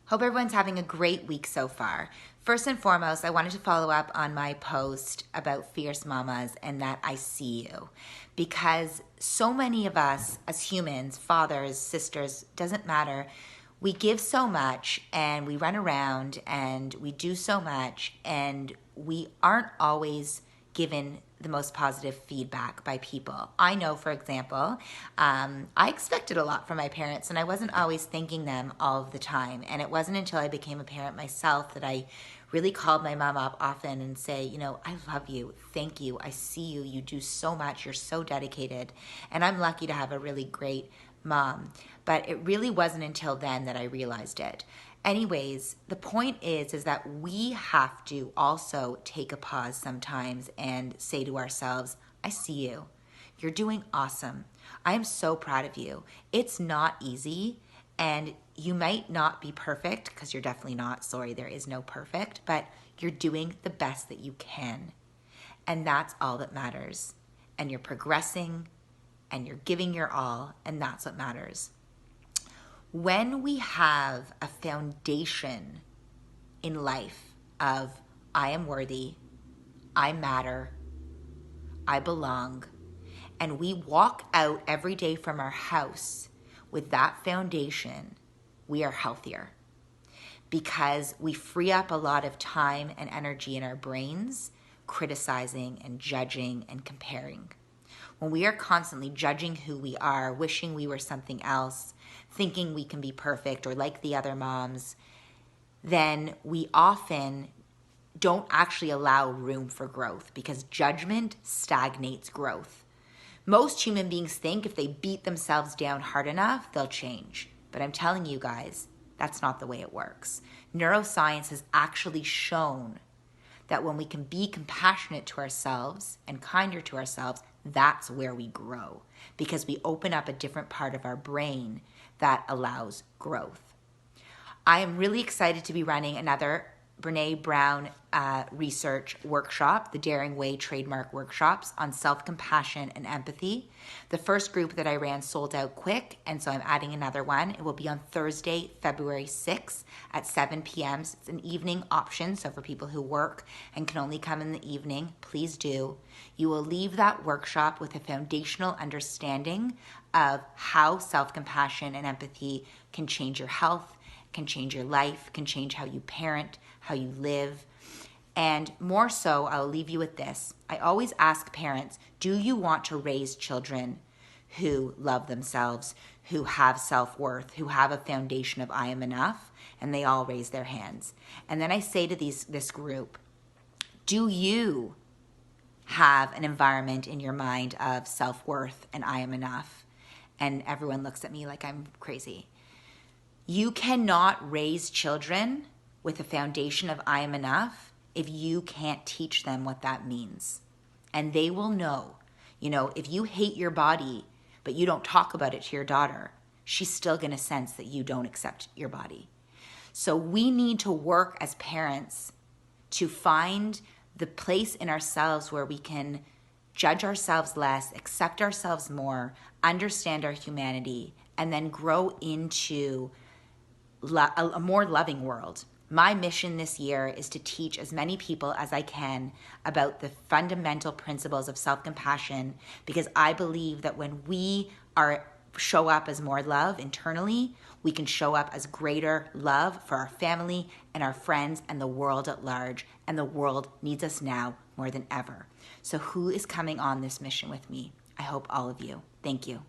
Hope everyone's having a great week so far. First and foremost, I wanted to follow up on my post about fierce mamas and that I see you. Because so many of us as humans, fathers, sisters, doesn't matter, we give so much and we run around and we do so much and we aren't always given the most positive feedback by people. I know, for example, I expected a lot from my parents and I wasn't always thanking them all of the time. And it wasn't until I became a parent myself that I really called my mom up often and say, you know, I love you, thank you, I see you, you do so much, you're so dedicated. And I'm lucky to have a really great mom. But it really wasn't until then that I realized it. Anyways, the point is that we have to also take a pause sometimes and say to ourselves, I see you. You're doing awesome. I am so proud of you. It's not easy and you might not be perfect because you're definitely not. Sorry, there is no perfect, but you're doing the best that you can. And that's all that matters. And you're progressing and you're giving your all, and that's what matters. When we have a foundation in life of I am worthy, I matter, I belong, and we walk out every day from our house with that foundation, we are healthier because we free up a lot of time and energy in our brains criticizing and judging and comparing. When we are constantly judging who we are, wishing we were something else, thinking we can be perfect or like the other moms, then we often don't actually allow room for growth because judgment stagnates growth. Most human beings think if they beat themselves down hard enough, they'll change. But I'm telling you guys, that's not the way it works. Neuroscience has actually shown that when we can be compassionate to ourselves and kinder to ourselves, that's where we grow because we open up a different part of our brain that allows growth. I am really excited to be running another Brene Brown research workshop, the Daring Way Trademark Workshops on self-compassion and empathy. The first group that I ran sold out quick, and so I'm adding another one. It will be on Thursday, February 6th at 7 p.m. So it's an evening option, so for people who work and can only come in the evening, please do. You will leave that workshop with a foundational understanding of how self-compassion and empathy can change your health, can change your life, can change how you parent, how you live. And more so, I'll leave you with this. I always ask parents, do you want to raise children who love themselves, who have self-worth, who have a foundation of I am enough? And they all raise their hands. And then I say to this group, do you have an environment in your mind of self-worth and I am enough? And everyone looks at me like I'm crazy. You cannot raise children with a foundation of I am enough if you can't teach them what that means. And they will know, if you hate your body, but you don't talk about it to your daughter, she's still gonna sense that you don't accept your body. So we need to work as parents to find the place in ourselves where we can judge ourselves less, accept ourselves more, understand our humanity, and then grow into a more loving world. My mission this year is to teach as many people as I can about the fundamental principles of self-compassion because I believe that when we show up as more love internally, we can show up as greater love for our family and our friends and the world at large. And the world needs us now more than ever. So who is coming on this mission with me? I hope all of you. Thank you.